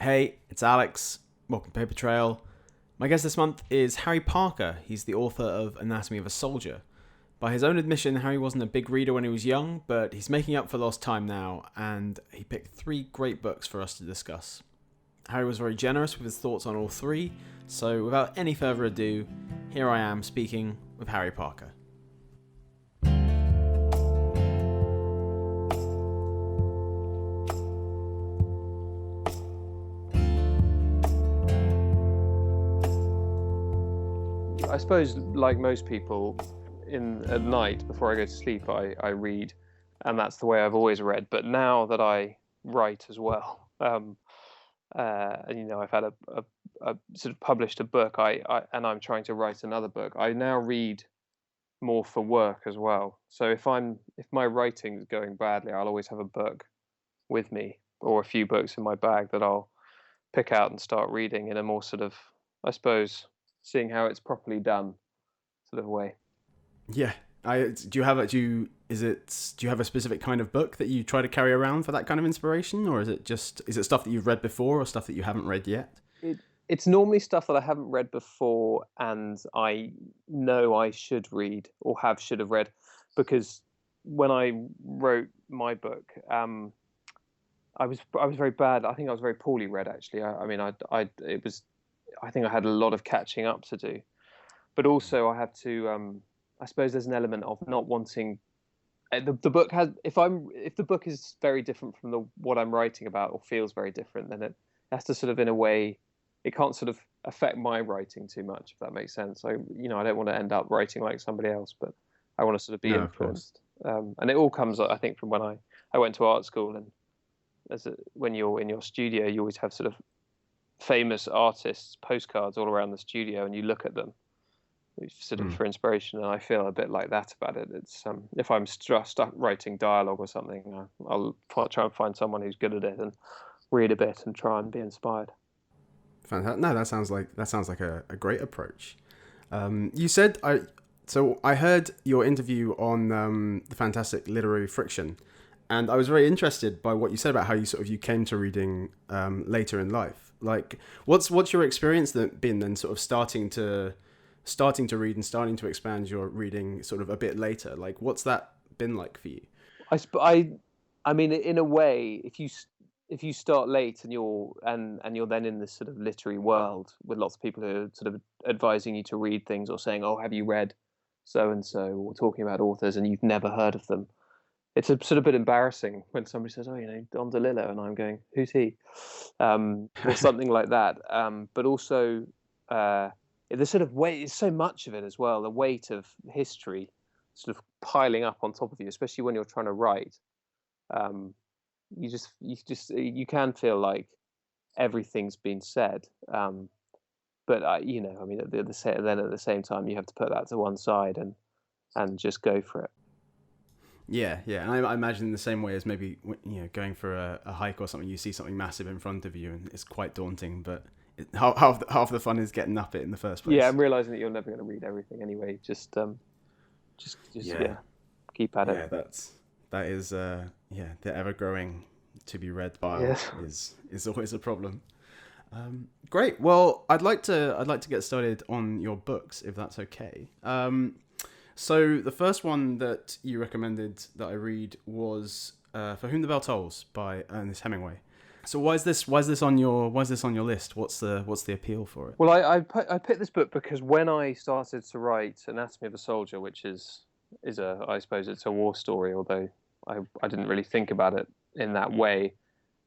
Hey, it's Alex. Welcome to Papertrail. My guest this month is Harry Parker. He's the author of Anatomy of a Soldier. By his own admission, Harry wasn't a big reader when he was young, but he's making up for lost time now, and he picked 3 great books for us to discuss. Harry was very generous with his thoughts on all 3, so without any further ado, here I am speaking with Harry Parker. I suppose, like most people, at night before I go to sleep, I read, and that's the way I've always read. But now that I write as well, and I've had a sort of published a book, and I'm trying to write another book. I now read more for work as well. So if my writing's going badly, I'll always have a book with me or a few books in my bag that I'll pick out and start reading in a more sort of, I suppose, seeing how it's properly done sort of way. Yeah, do you have a specific kind of book that you try to carry around for that kind of inspiration, or is it stuff that you've read before or stuff that you haven't read yet? It's normally stuff that I haven't read before and I know I should read or should have read, because when I wrote my book, I was very bad. I think I was very poorly read, actually. I think I had a lot of catching up to do, but also I had to. I suppose there's an element of not wanting. The book has. If the book is very different from what I'm writing about, or feels very different, then it has to sort of, in a way, it can't sort of affect my writing too much, if that makes sense. I don't want to end up writing like somebody else, but I want to sort of be influenced. And it all comes, I think, from when I went to art school, and when you're in your studio, you always have sort of famous artists' postcards all around the studio, and you look at them sort of for inspiration. And I feel a bit like that about it. It's if I'm stuck writing dialogue or something, I'll try and find someone who's good at it and read a bit and try and be inspired. Fantastic. No, that sounds like a great approach. You said I heard your interview on the fantastic literary friction, and I was very interested by what you said about how you came to reading later in life. Like, what's your experience been then, sort of starting to read and starting to expand your reading sort of a bit later? Like, what's that been like for you? I mean, in a way, if you start late and you're then in this sort of literary world with lots of people who are sort of advising you to read things or saying, "Oh, have you read so and so?" or talking about authors, and you've never heard of them. It's a sort of bit embarrassing when somebody says, "Oh, Don DeLillo," and I'm going, "Who's he?" Or something like that. But also, the sort of weight is so much of it as well. The weight of history sort of piling up on top of you, especially when you're trying to write. You can feel like everything's been said. But I mean, then at the same time, you have to put that to one side and just go for it. Yeah, and I imagine in the same way as maybe going for a hike or something, you see something massive in front of you and it's quite daunting, but half the fun is getting up it in the first place. Yeah, I'm realizing that you're never going to read everything anyway. Just keep at it. Yeah, that is the ever growing to be read pile is always a problem. Great. Well, I'd like to get started on your books, if that's okay. So the first one that you recommended that I read was For Whom the Bell Tolls by Ernest Hemingway. So why is this on your list? What's the appeal for it? Well, I picked this book because when I started to write Anatomy of a Soldier, which is I suppose it's a war story, although I didn't really think about it in that way.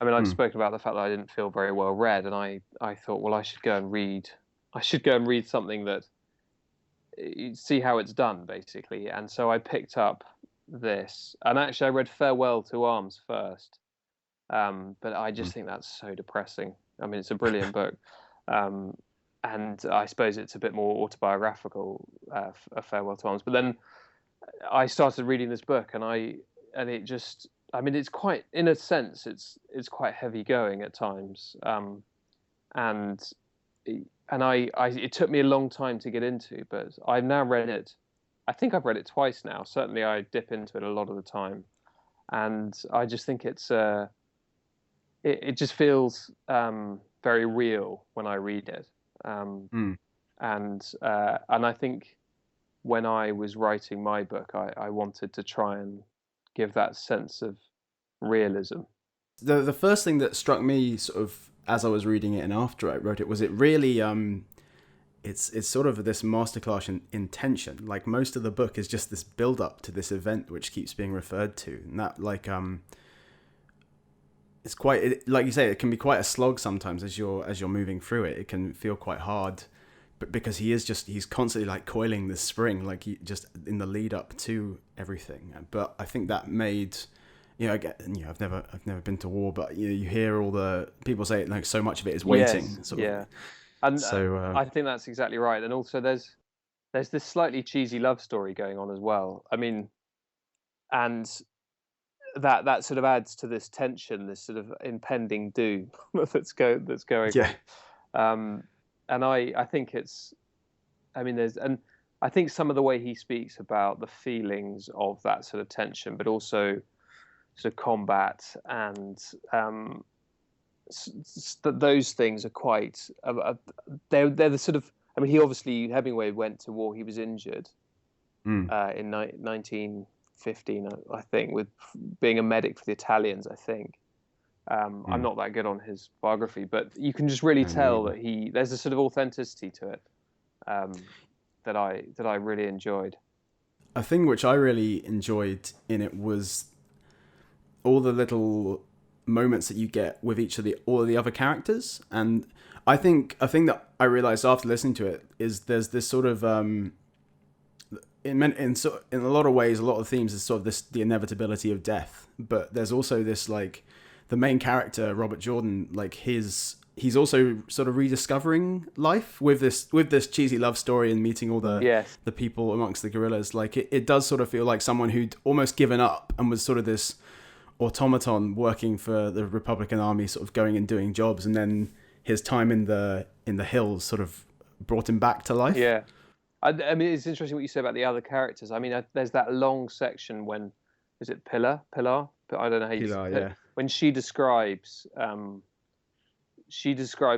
I mean, I'd spoken about the fact that I didn't feel very well read, and I thought, well, I should go and read something that see how it's done, basically. And so I picked up this, and actually I read Farewell to Arms first, but I just think that's so depressing. I mean, it's a brilliant book, and I suppose it's a bit more autobiographical, A Farewell to Arms. But then I started reading this book, and it just, I mean, it's quite, in a sense, it's quite heavy going at times, and it took me a long time to get into, but I've now read it. I think I've read it twice now. Certainly, I dip into it a lot of the time, and I just think it's it just feels very real when I read it. Mm. And I think when I was writing my book, I wanted to try and give that sense of realism. The first thing that struck me sort of as I was reading it and after I wrote it was it really it's sort of this masterclass in tension. Like most of the book is just this build up to this event which keeps being referred to, and that like it's quite like you say, it can be quite a slog sometimes as you're moving through it. It can feel quite hard, but because he's constantly like coiling this spring, like he just in the lead up to everything. But I think that made, I've never been to war, but you hear all the people say like so much of it is waiting. Yes, Sort yeah, of. and So I think that's exactly right. And also, there's this slightly cheesy love story going on as well. I mean, and that sort of adds to this tension, this sort of impending doom that's going yeah, on. Um, and I think it's, I mean, and I think some of the way he speaks about the feelings of that sort of tension, but also sort of combat and those things are quite. They're the sort of. I mean, Hemingway went to war. He was injured mm, in 1915, I think, with being a medic for the Italians. I think. I'm mm. not that good on his biography, but you can just really No, me tell either. that there's a sort of authenticity to it um, that I really enjoyed. A thing which I really enjoyed in it was all the little moments that you get with all of the other characters. And I think a thing that I realized after listening to it is there's this sort of in a lot of ways, a lot of themes is sort of the inevitability of death, but there's also this like the main character Robert Jordan, like he's also sort of rediscovering life with this cheesy love story and meeting all Yes. the people amongst the guerrillas. Like it does sort of feel like someone who'd almost given up and was sort of this automaton working for the Republican Army, sort of going and doing jobs, and then his time in the hills sort of brought him back to life. Yeah. I mean, it's interesting what you say about the other characters. I mean, there's that long section when, is it Pilar? But I don't know how you Pilar, yeah, when she describes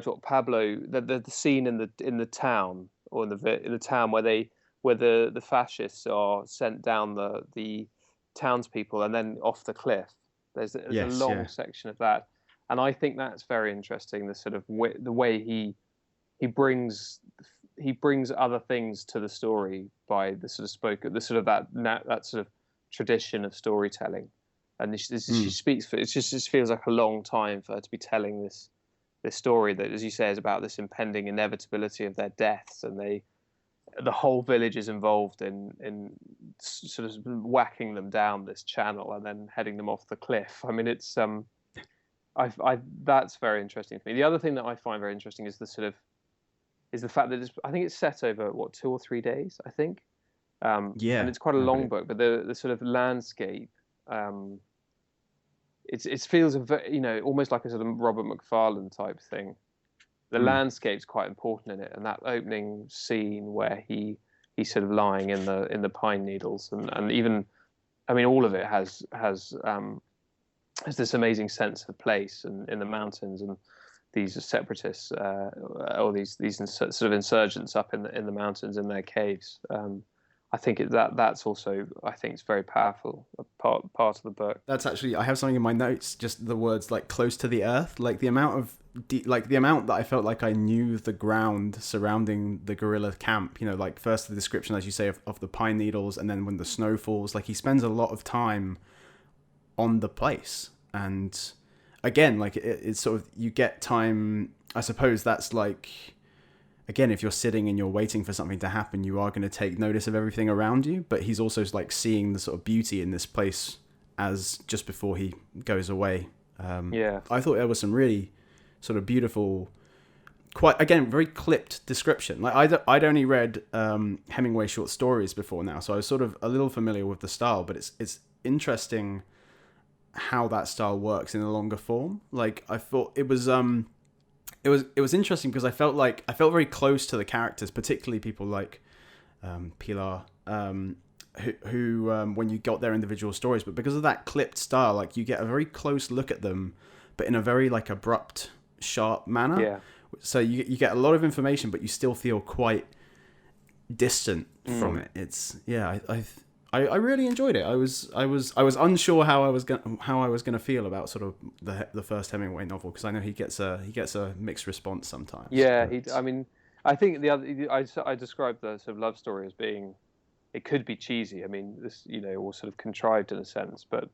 what Pablo the scene in the town or in the town where the fascists are sent down the townspeople and then off the cliff. There's a yes, long yeah, section of that, and I think that's very interesting. The sort of the way he brings he brings other things to the story by the sort of the sort of that sort of tradition of storytelling, and she mm, speaks for it. Just feels like a long time for her to be telling this story that, as you say, is about this impending inevitability of their deaths, and the whole village is involved in sort of whacking them down this channel and then heading them off the cliff. I mean, it's I that's very interesting for me. The other thing that I find very interesting is the fact that I think it's set over what 2 or 3 days, I think, and yeah, it's quite a I long believe. book. But the sort of landscape, um, it feels almost like a sort of Robert McFarlane type thing. The Mm, landscape's quite important in it, and that opening scene where he's sort of lying in the pine needles, and even I mean all of it has this amazing sense of place and in the mountains and these separatists or these sort of insurgents up in the mountains in their caves. I think that's also I think it's very powerful a part of the book. that's actually, I have something in my notes, just the words like close to the earth, like the amount of like the amount that I felt like I knew the ground surrounding the guerrilla camp. Like first the description, as you say, of the pine needles, and then when the snow falls, like he spends a lot of time on the place. And again, like it's sort of, you get time, I suppose that's like, again, if you're sitting and you're waiting for something to happen, you are going to take notice of everything around you, but he's also like seeing the sort of beauty in this place as just before he goes away. Yeah, I thought there was some really sort of beautiful, quite, again, very clipped description. Like I'd only read Hemingway short stories before now, so I was sort of a little familiar with the style, but it's interesting how that style works in a longer form. Like I thought it was interesting because I felt very close to the characters, particularly people like Pilar, who when you got their individual stories, but because of that clipped style, like you get a very close look at them, but in a very like abrupt, sharp manner. Yeah. So you get a lot of information, but you still feel quite distant from it. It's I really enjoyed it. I was unsure how I was gonna feel about sort of the first Hemingway novel, because I know he gets a mixed response sometimes. Yeah, I mean, I think the other I described the sort of love story as being, it could be cheesy. I mean, this, or sort of contrived in a sense, but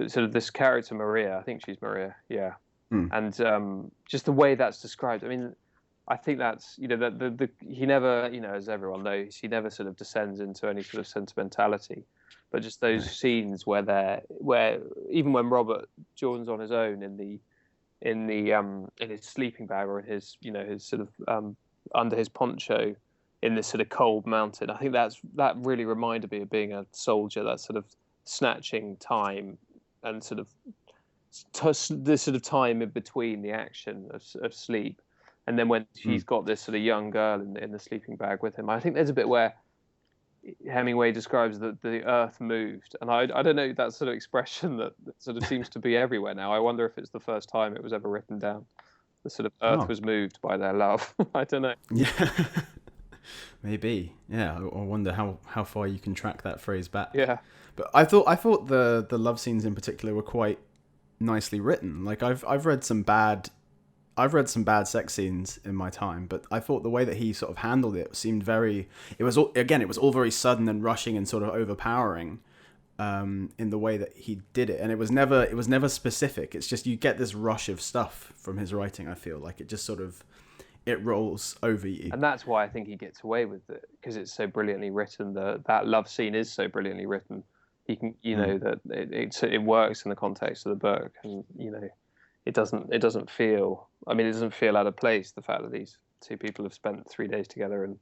sort of this character Maria, I think she's Maria, yeah, and just the way that's described. I mean, I think that's, that he never, as everyone knows, he never sort of descends into any sort of sentimentality, but just those scenes where even when Robert Jordan's on his own in his sleeping bag, or in his his sort of under his poncho in this sort of cold mountain. I think that really reminded me of being a soldier. That sort of snatching time and sort of this sort of time in between the action of sleep, and then when he's got this sort of young girl in the sleeping bag with him. I think there's a bit where Hemingway describes that the earth moved, and I don't know, that sort of expression that sort of seems to be everywhere now. I wonder if it's the first time it was ever written down. The sort of earth was moved by their love. I don't know. Yeah. Maybe. Yeah. I wonder how far you can track that phrase back. Yeah. But I thought the love scenes in particular were quite nicely written. Like I've read some bad sex scenes in my time, but I thought the way that he sort of handled it seemed very. It was all very sudden and rushing and sort of overpowering, in the way that he did it, and it was never specific. It's just you get this rush of stuff from his writing. I feel like it just sort of it rolls over you, and that's why I think he gets away with it, because it's so brilliantly written. That love scene is so brilliantly written. He can, that it works in the context of the book, and it doesn't feel. I mean, it doesn't feel out of place. The fact that these two people have spent 3 days together, and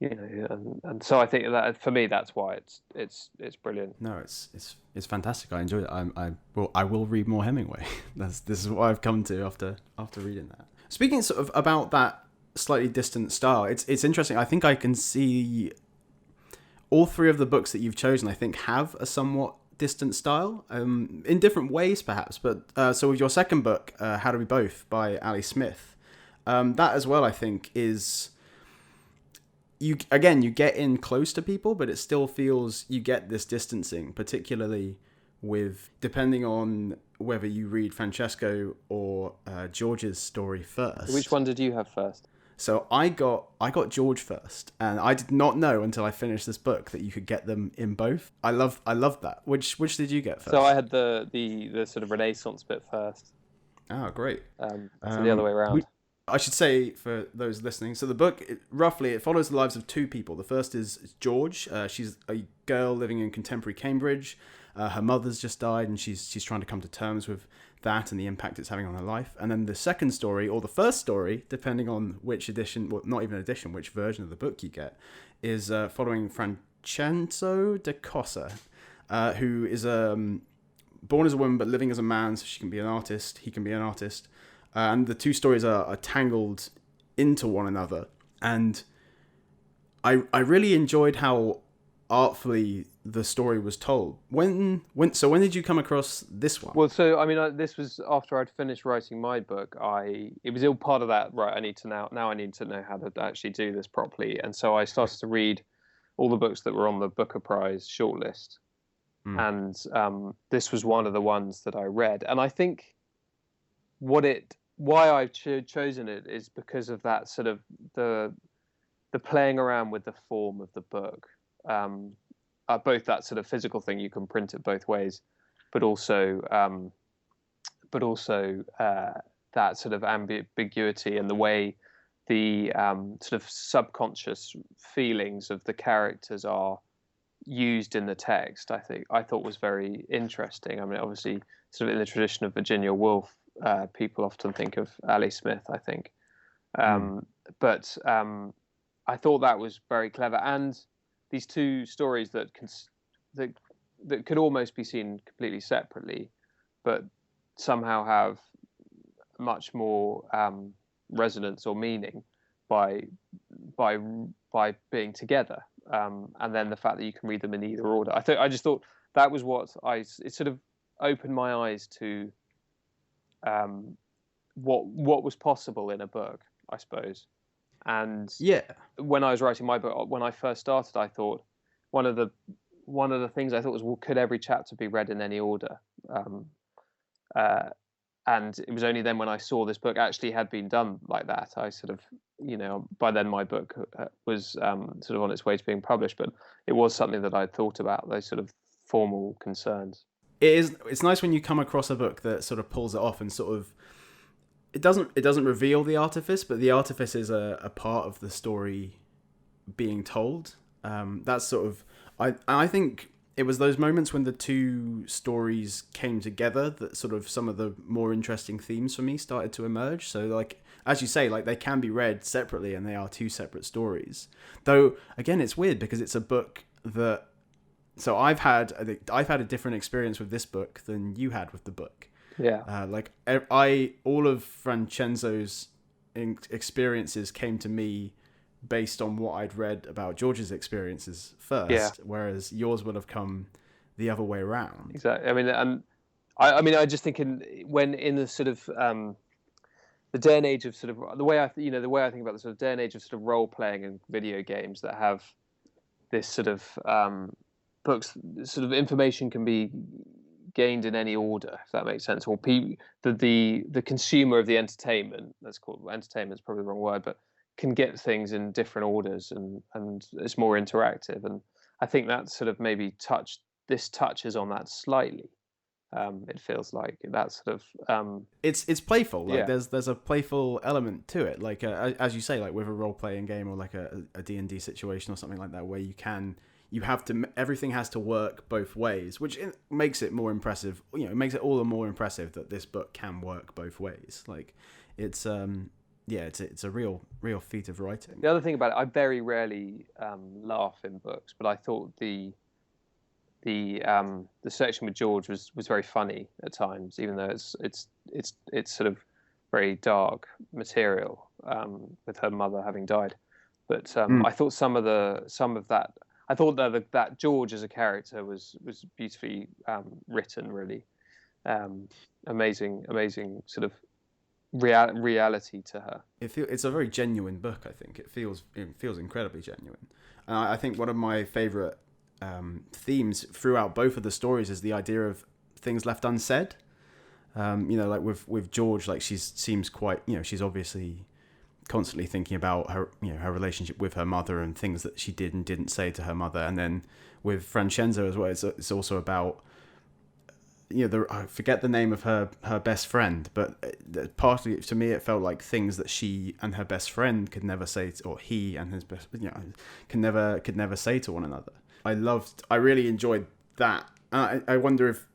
and so I think that for me, that's why it's brilliant. No, it's fantastic. I enjoyed it. I will read more Hemingway. This is what I've come to after reading that. Speaking sort of about that slightly distant style, it's interesting. I think I can see all three of the books that you've chosen, I think, have a somewhat distant style, in different ways perhaps. But so with your second book, How Do We Both by Ali Smith, that as well, I think, is you get in close to people, but it still feels you get this distancing, particularly with, depending on whether you read Francesco or George's story first. Which one did you have first? So I got George first, and I did not know until I finished this book that you could get them in both. I loved that. Which did you get first? So I had the sort of Renaissance bit first. Oh, great. So the other way around. I should say for those listening, so the book, it follows the lives of two people. The first is George. She's a girl living in contemporary Cambridge. Her mother's just died, and she's trying to come to terms with that and the impact it's having on her life. And then the second story, or the first story, depending on which edition, well, not even edition, which version of the book you get, is following Francesco de Cosa, who is born as a woman but living as a man, so she can be an artist, he can be an artist. And the two stories are tangled into one another. And I really enjoyed how artfully the story was told. When did you come across this one? Well, so I mean, this was after I'd finished writing my book. It was all part of that. Right, I need to now I need to know how to actually do this properly. And so I started to read all the books that were on the Booker Prize shortlist, and this was one of the ones that I read. And I think why I've chosen it is because of that sort of the playing around with the form of the book. Both that sort of physical thing, you can print it both ways, but also that sort of ambiguity and the way the sort of subconscious feelings of the characters are used in the text. I thought was very interesting. I mean, obviously, sort of in the tradition of Virginia Woolf, people often think of Ali Smith, I think, but I thought that was very clever. And these two stories that could almost be seen completely separately, but somehow have much more resonance or meaning by being together. And then the fact that you can read them in either order. I just thought that was it sort of opened my eyes to what was possible in a book, I suppose. And Yeah. when I was writing my book, when I first started, I thought one of the things I thought was, well, could every chapter be read in any order? Um, uh, and it was only then when I saw this book actually had been done like that, I sort of, by then my book was sort of on its way to being published, but it was something that I'd thought about, those sort of formal concerns. It's nice when you come across a book that sort of pulls it off and sort of it doesn't reveal the artifice, but the artifice is a part of the story being told. That's sort of I think it was those moments when the two stories came together that sort of some of the more interesting themes for me started to emerge. So like as you say, like they can be read separately and they are two separate stories. Though again, it's weird because it's a book that so I've had a different experience with this book than you had with the book. Yeah. Like all of Francenzo's experiences came to me based on what I'd read about George's experiences first, Yeah. whereas yours would have come the other way around. Exactly. I mean, I just think when in the sort of the day and age of sort of the way I think about the sort of day and age of sort of role playing and video games that have this sort of books, sort of information can be gained in any order, if that makes sense. Or the consumer of the entertainment, let's call it entertainment, is probably the wrong word, but can get things in different orders and it's more interactive. And I think that sort of maybe touches on that slightly. It feels like that sort of it's playful. Like yeah. there's a playful element to it. Like as you say, like with a role playing game or like a D&D situation or something like that, where everything has to work both ways, which makes it more impressive. It makes it all the more impressive that this book can work both ways. Like it's it's a real feat of writing. The other thing about it, I very rarely laugh in books, but I thought the section with George was very funny at times, even though it's sort of very dark material with her mother having died. But I thought some of that. I thought that George as a character was beautifully written, really amazing sort of reality to her. It's a very genuine book. I think it feels incredibly genuine, and I think one of my favorite themes throughout both of the stories is the idea of things left unsaid. Like with George, like she seems quite, she's obviously constantly thinking about her, her relationship with her mother and things that she did and didn't say to her mother. And then with Francenzo as well, it's also about, I forget the name of her best friend, but partly to me it felt like things that she and her best friend could never say, or he and his best, could never say to one another. I really enjoyed that. I wonder if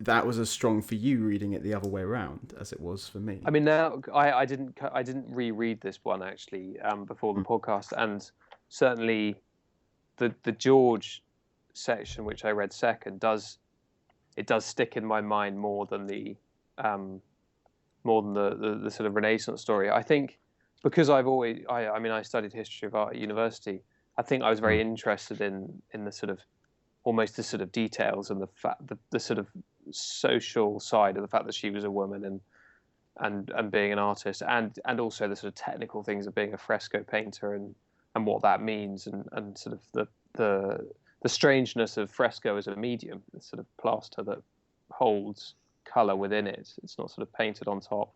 that was as strong for you reading it the other way around as it was for me. I mean, now I didn't reread this one actually before the podcast, and certainly the George section, which I read second, does stick in my mind more than the sort of Renaissance story. I think because I studied history of art at university. I think I was very interested in the sort of almost the sort of details and the sort of social side of the fact that she was a woman and being an artist, and also the sort of technical things of being a fresco painter and what that means, and sort of the strangeness of fresco as a medium, the sort of plaster that holds color within it. It's not sort of painted on top.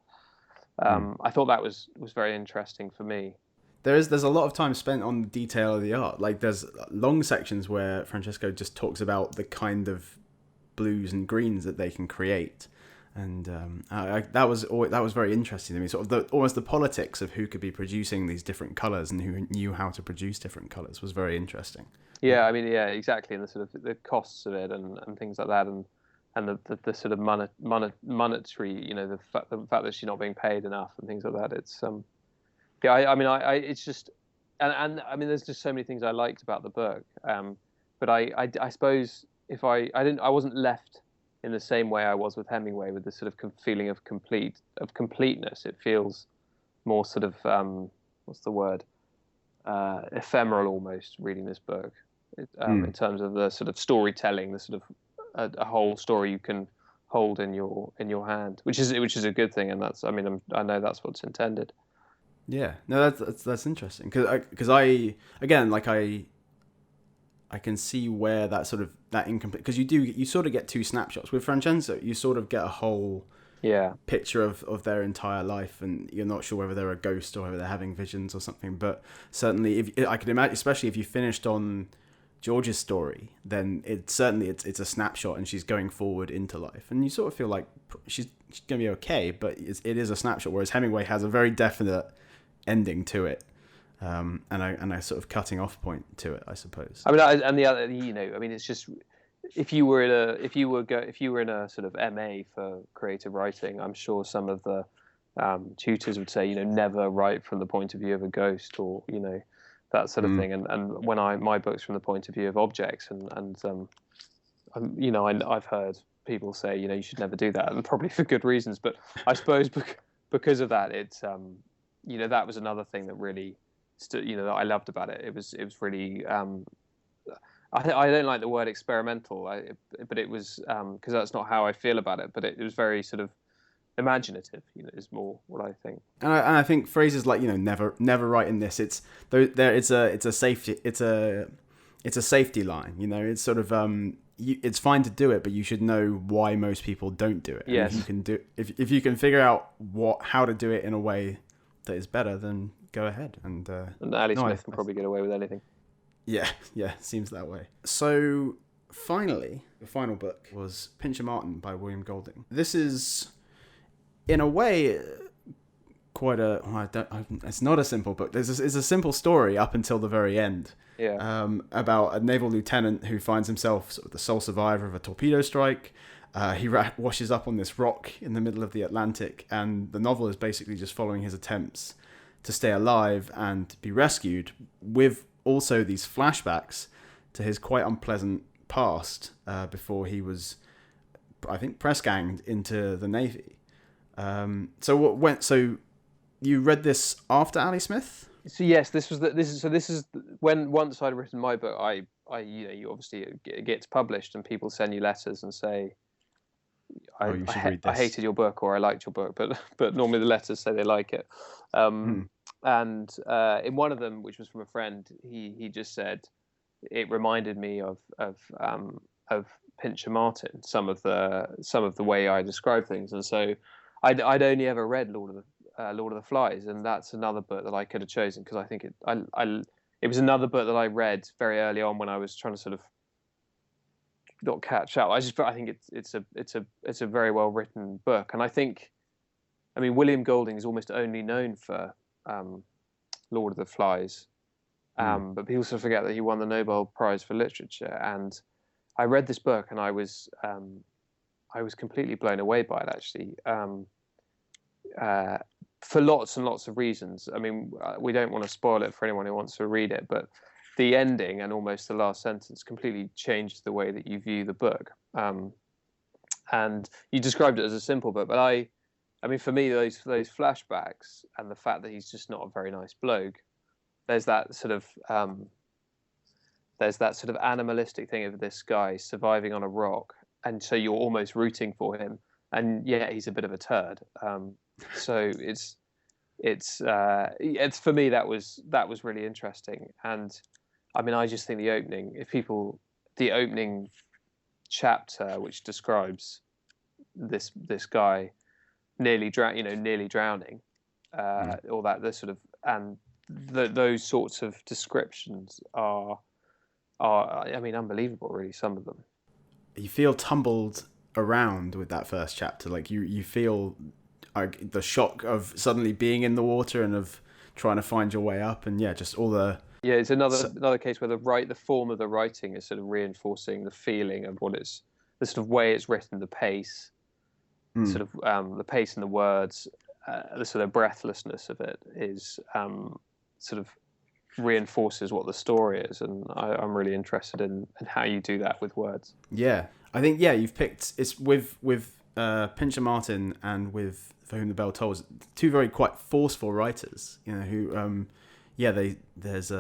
I thought that was very interesting for me. There's a lot of time spent on the detail of the art. Like there's long sections where Francesco just talks about the kind of blues and greens that they can create, and that was very interesting to me. Sort of almost the politics of who could be producing these different colors and who knew how to produce different colors was very interesting. Yeah, I mean, yeah, exactly, and the sort of the costs of it and things like that, and the sort of monetary, the fact that she's not being paid enough and things like that. It's yeah, I it's just, and I mean, there's just so many things I liked about the book. But I suppose if I wasn't left in the same way I was with Hemingway, with the sort of feeling of completeness. It feels more sort of what's the word? Ephemeral almost, reading this book, in terms of the sort of storytelling, the sort of a whole story you can hold in your hand, which is a good thing, and that's, I mean, I know that's what's intended. Yeah, no, that's interesting because I again, like I can see where that sort of that incomplete, because you sort of get two snapshots with Francesco. You sort of get a whole Yeah, picture of their entire life, and you're not sure whether they're a ghost or whether they're having visions or something. But certainly, if I can imagine, especially if you finished on George's story, then it's a snapshot, and she's going forward into life, and you sort of feel like she's gonna be okay, but it is a snapshot. Whereas Hemingway has a very definite ending to it, and a sort of cutting off point to it, I suppose. I mean, and the other, I mean, it's just, if you were in a sort of MA for creative writing, I'm sure some of the tutors would say, never write from the point of view of a ghost, or that sort of thing. And when my book's from the point of view of objects, I've heard people say, you should never do that, and probably for good reasons. But I suppose because of that, it's that was another thing that really that I loved about it. It was really. I don't like the word experimental, but it was because that's not how I feel about it. But it was very sort of imaginative. Is more what I think. And I think phrases like never write in this. It's a safety line. It's sort of it's fine to do it, but you should know why most people don't do it. Yes. And if you can figure out how to do it in a way that is better, then go ahead. And Ali Smith can probably get away with anything. Yeah, seems that way. So finally, the final book was Pincher Martin by William Golding. This is, in a way, quite it's not a simple book. It's a simple story up until the very end. Yeah. About a naval lieutenant who finds himself sort of the sole survivor of a torpedo strike. He washes up on this rock in the middle of the Atlantic, and the novel is basically just following his attempts to stay alive and be rescued, with also these flashbacks to his quite unpleasant past before he was, I think, press ganged into the Navy. So you read this after Ali Smith? So yes, this is when, once I'd written my book, I you obviously, it gets published and people send you letters and say, I hated your book, or I liked your book, but normally the letters say they like it. And in one of them, which was from a friend, he just said it reminded me of Pincher Martin, some of the way I describe things. And so I'd only ever read Lord of the Flies, and that's another book that I could have chosen, because I think it was another book that I read very early on when I was trying to sort of not catch up. I think it's a very well written book, and I mean, William Golding is almost only known for Lord of the Flies, but people sort of forget that he won the Nobel Prize for Literature. And I read this book, and I was completely blown away by it, actually, for lots and lots of reasons. I mean, we don't want to spoil it for anyone who wants to read it, but the ending and almost the last sentence completely changed the way that you view the book. And you described it as a simple book, but I mean, for me, those flashbacks and the fact that he's just not a very nice bloke, there's that sort of animalistic thing of this guy surviving on a rock, and so you're almost rooting for him, and yeah, he's a bit of a turd. So it's for me, that was really interesting. And I mean, I just think the opening chapter, which describes this guy nearly drowning, or that the sort of, and those sorts of descriptions are I mean, unbelievable, really, some of them. You feel tumbled around with that first chapter, like you feel the shock of suddenly being in the water and of trying to find your way up, and just all the it's another case where the form of the writing is sort of reinforcing the feeling of what it's, the sort of way it's written, the pace, sort of the pace in the words, the sort of breathlessness of it is sort of reinforces what the story is, and I'm really interested in how you do that with words. Yeah, I think you've picked, it's with Pincher Martin and with For Whom the Bell Tolls, two very quite forceful writers, who there's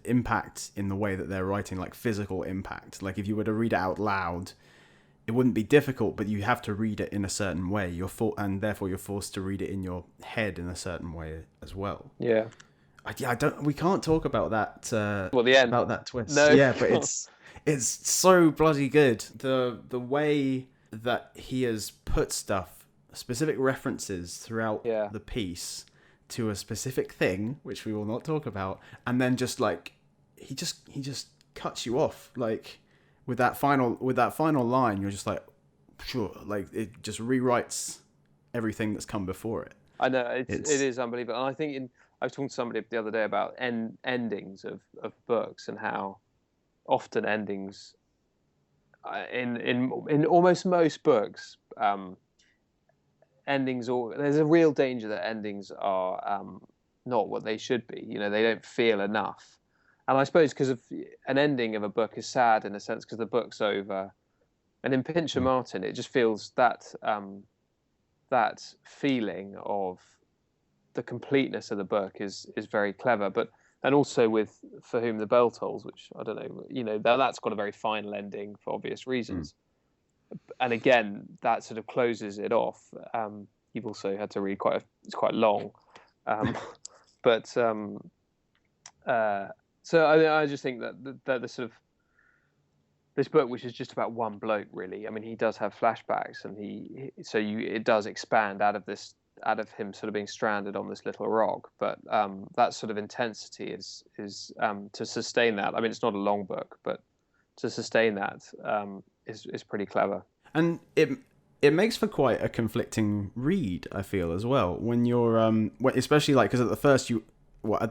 impact in the way that they're writing, like physical impact. Like if you were to read it out loud, it wouldn't be difficult, but you have to read it in a certain way. And therefore you're forced to read it in your head in a certain way as well. Yeah. I don't. We can't talk about that. Well, the end. About that twist. No. Yeah, but it's so bloody good. The way that he has put stuff, specific references throughout Yeah. the piece to a specific thing, which we will not talk about, and then just like he just cuts you off like with that final line. You're just like, sure, like it just rewrites everything that's come before it. I know it is unbelievable. And I think I was talking to somebody the other day about endings of books, and how often endings in almost most books, endings, or there's a real danger that endings are not what they should be. You know, they don't feel enough. And I suppose because of an ending of a book is sad in a sense because the book's over. And in Pincher Martin, it just feels that that feeling of the completeness of the book is very clever. But and also with For Whom the Bell Tolls, which I don't know, you know, that's got a very final ending for obvious reasons. And again, that sort of closes it off. You've also had to read it's quite long, but so I just think that the sort of this book, which is just about one bloke, really. I mean, he does have flashbacks, and it does expand out of him sort of being stranded on this little rock. But that sort of intensity is to sustain that. I mean, it's not a long book, but to sustain that is pretty clever. And it makes for quite a conflicting read, I feel, as well. When you're especially like because at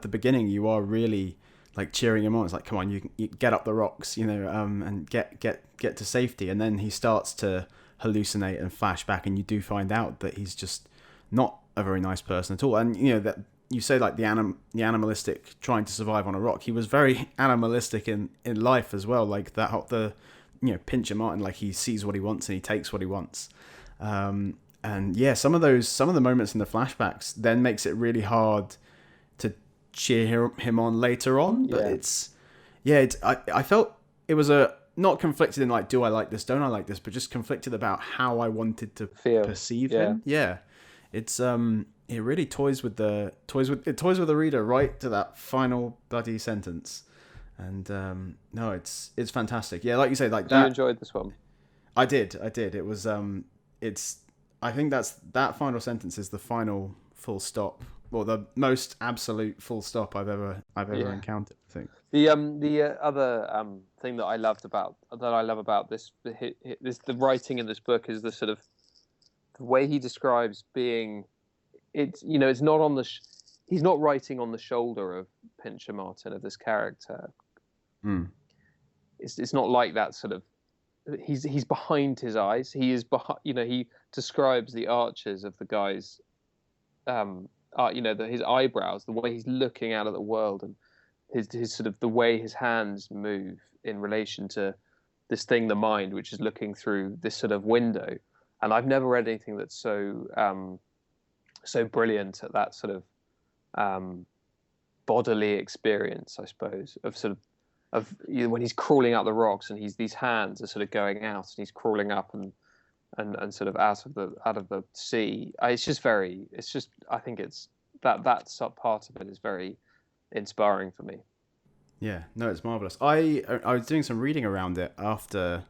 the beginning you are really like cheering him on. It's like, come on, you get up the rocks, you know, and get to safety. And then he starts to hallucinate and flash back, and you do find out that he's just not a very nice person at all. And you know that you say like the animalistic trying to survive on a rock. He was very animalistic in life as well. Like the Pincher Martin, like he sees what he wants and he takes what he wants. And yeah, some of the moments in the flashbacks then makes it really hard to cheer him on later on. But I felt it was not conflicted in like, do I like this, don't I like this, but just conflicted about how I wanted to perceive him. Yeah. It's it really toys with the reader right to that final bloody sentence. And no, it's fantastic. Yeah, like you say, like that. You enjoyed this one? I did. It was I think that final sentence is the final full stop, or the most absolute full stop I've ever encountered. I think the other thing that I love about this the writing in this book is the sort of the way he describes being. It's not on the. He's not writing on the shoulder of Pincher Martin, of this character. It's not like that sort of. He's behind his eyes. He is behind. He describes the arches of the guy's. His eyebrows, the way he's looking out at the world, and his sort of the way his hands move in relation to this thing, the mind, which is looking through this sort of window. And I've never read anything that's so brilliant at that sort of bodily experience, I suppose, of when he's crawling out the rocks and these hands are sort of going out and he's crawling up and sort of out of the sea. I think it's that sub part of it is very inspiring for me. Yeah, no, it's marvelous. I was doing some reading around it after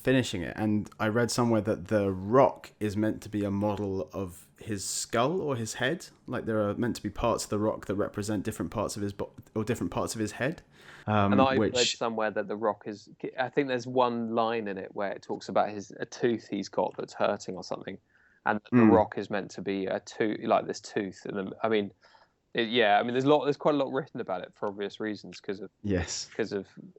finishing it, and I read somewhere that the rock is meant to be a model of his skull or his head. Like there are meant to be parts of the rock that represent different parts of his or different parts of his head. And I read somewhere that the rock is. I think there's one line in it where it talks about a tooth he's got that's hurting or something, and the rock is meant to be a tooth, like this tooth. And there's quite a lot written about it for obvious reasons because of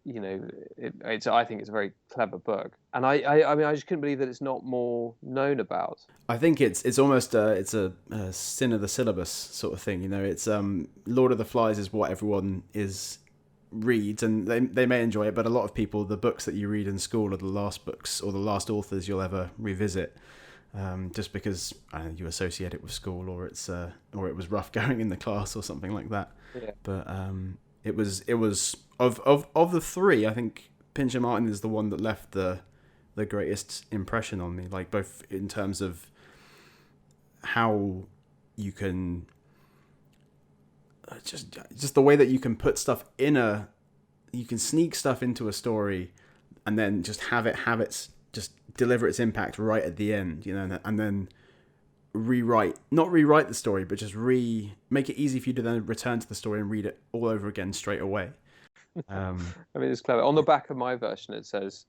I think it's a very clever book, and I just couldn't believe that it's not more known about. I think it's almost it's a sin of the syllabus sort of thing. It's Lord of the Flies is what everyone reads, and they may enjoy it, but a lot of people, the books that you read in school are the last books or the last authors you'll ever revisit. Just because you associate it with school, or it was rough going in the class or something like that. Yeah. But it was of the three, I think Pincher Martin is the one that left the the greatest impression on me, like both in terms of how you can just the way that you can put stuff you can sneak stuff into a story and then just have its just deliver its impact right at the end, and then not rewrite the story, but just make it easy for you to then return to the story and read it all over again straight away. I mean, it's clever. On the back of my version, it says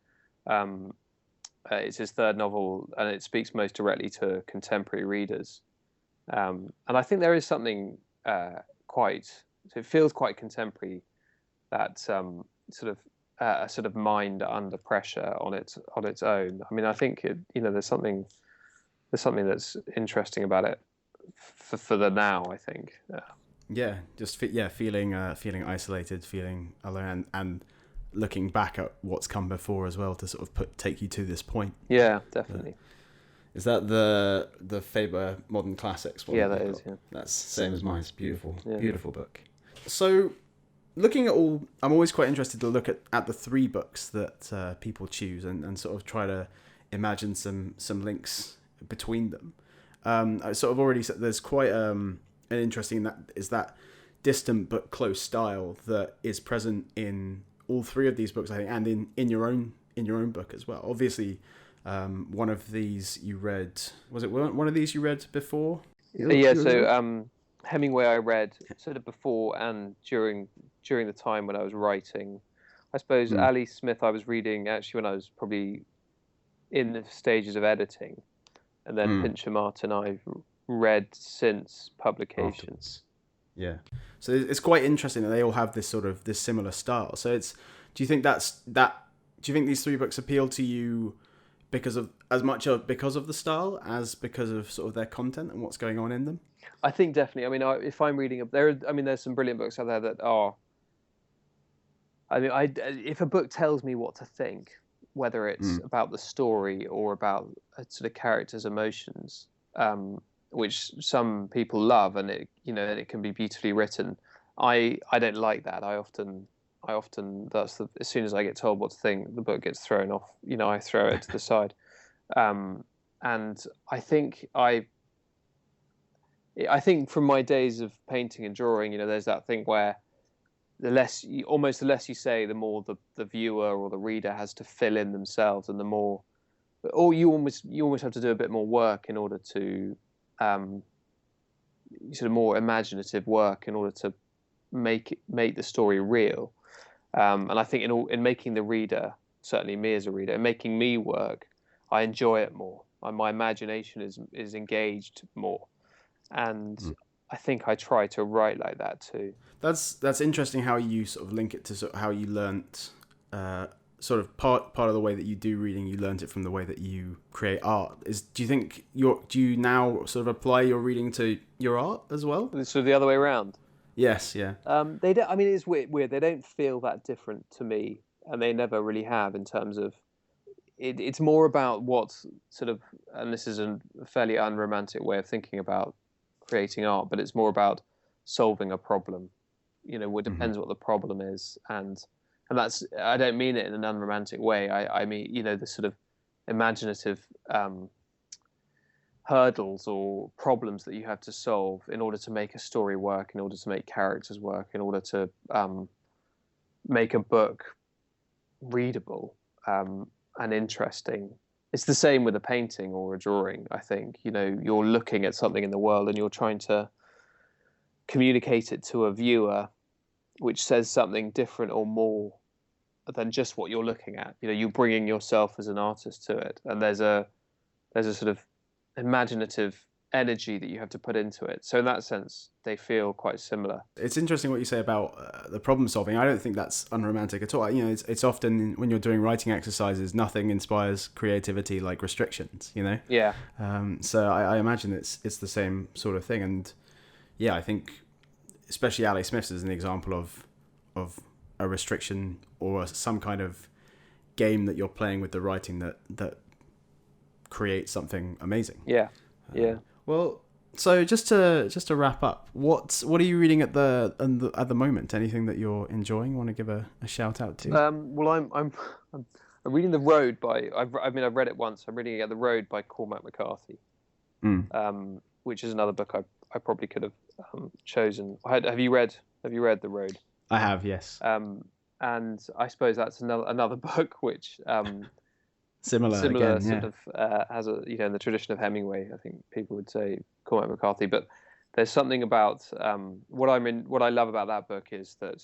it's his third novel, and it speaks most directly to contemporary readers. And I think there is something it feels quite contemporary, that sort of mind under pressure on its own. I mean, I think there's something that's interesting about it for the now, I think. Feeling isolated, feeling alone, and looking back at what's come before as well to sort of take you to this point. Yeah, definitely. Is that the Faber Modern Classics one? Yeah, that is. Yeah, that's same as mine. It's beautiful, yeah. Beautiful book. So, looking at I'm always quite interested to look at the 3 books that people choose and sort of try to imagine some links between them. I sort of already said there's quite an interesting that distant but close style that is present in all 3 of these books, I think, and in your own book as well. Obviously, one of these you read. Was it one of these you read before? Yeah. So Hemingway I read sort of before and during the time when I was writing. I suppose Ali Smith I was reading actually when I was probably in the stages of editing, and then Pincher Martin I've read since publication. Yeah. So it's quite interesting that they all have this similar style. So do you think these 3 books appeal to you because of the style as because of sort of their content and what's going on in them? I think definitely. I mean, if I'm reading there's some brilliant books out there that are. I mean, if a book tells me what to think, whether it's about the story or about a sort of character's emotions, which some people love, and it can be beautifully written. I don't like that. I often as soon as I get told what to think, the book gets thrown off. I throw it to the side. And I think from my days of painting and drawing, there's that thing where the less you say, the more the viewer or the reader has to fill in themselves, and the more, or you almost have to do a bit more work in order to sort of more imaginative work in order to make the story real. And I think in making the reader, certainly me as a reader, in making me work, I enjoy it more. My imagination is engaged more, and I think I try to write like that too. That's interesting how you sort of link it to sort of how you learnt sort of part of the way that you do reading. You learnt it from the way that you create art. Do you now sort of apply your reading to your art as well? So the other way around. Yes, yeah. They don't. I mean, it's weird. They don't feel that different to me, and they never really have in terms of. It's more about what sort of, and this is a fairly unromantic way of thinking about creating art, but it's more about solving a problem. It depends what the problem is, and that's. I don't mean it in an unromantic way. I mean, the sort of imaginative hurdles or problems that you have to solve in order to make a story work, in order to make characters work, in order to make a book readable and interesting. It's the same with a painting or a drawing, I think. You're looking at something in the world and you're trying to communicate it to a viewer which says something different or more than just what you're looking at. You're bringing yourself as an artist to it, and there's a sort of imaginative energy that you have to put into it. So in that sense, they feel quite similar. It's interesting what you say about the problem solving. I don't think that's unromantic at all. It's often when you're doing writing exercises, nothing inspires creativity like restrictions. Yeah. So I imagine it's the same sort of thing. And yeah, I think especially Ali Smith's is an example of a restriction or some kind of game that you're playing with the writing that create something amazing. Yeah. Well, so just to wrap up, what are you reading at the moment? Anything that you're enjoying? Want to give a shout out to? Well, I'm reading The Road by. I've read it once. I'm reading The Road by Cormac McCarthy, which is another book I probably could have chosen. Have you read The Road? I have, yes. And I suppose that's another book which similar again, sort of has a, in the tradition of Hemingway. I think people would say Cormac McCarthy, but there's something about what I love about that book is that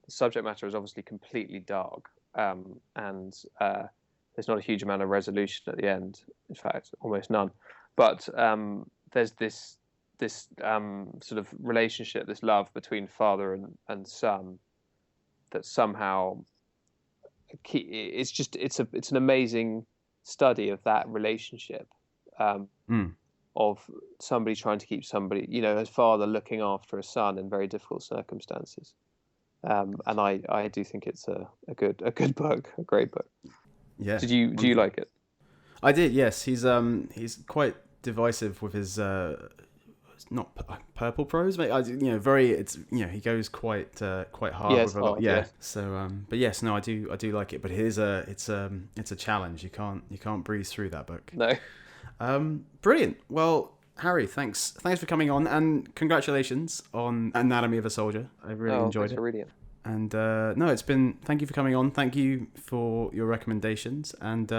the subject matter is obviously completely dark, and there's not a huge amount of resolution at the end. In fact, almost none. But there's this sort of relationship, this love between father and son, that somehow it's an amazing study of that relationship, of somebody trying to keep somebody, a father looking after a son in very difficult circumstances. And I do think it's a good book, a great book. Yeah. Do you like it? I did, yes. He's quite divisive with his not purple prose, mate. He goes quite hard with a lot. Yeah. Yes. So, but yes, no, I do like it. But it's a challenge. You can't breeze through that book. No. Brilliant. Well, Harry, thanks for coming on, and congratulations on Anatomy of a Soldier. I really enjoyed it. For reading it. And thank you for coming on. Thank you for your recommendations. And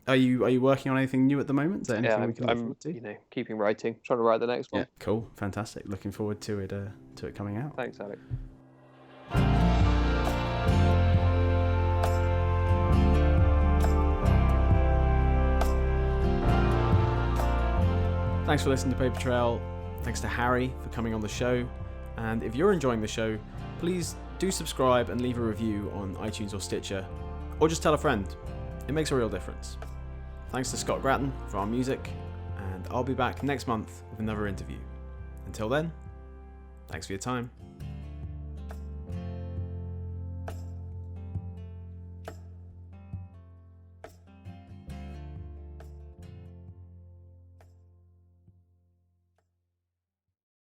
are you working on anything new at the moment? Is there anything we can look forward to? Keeping writing, trying to write the next one. Yeah, cool, fantastic. Looking forward to it coming out. Thanks, Alex. Thanks for listening to Papertrail. Thanks to Harry for coming on the show. And if you're enjoying the show, please do subscribe and leave a review on iTunes or Stitcher, or just tell a friend. It makes a real difference. Thanks to Scott Grattan for our music, and I'll be back next month with another interview. Until then, thanks for your time.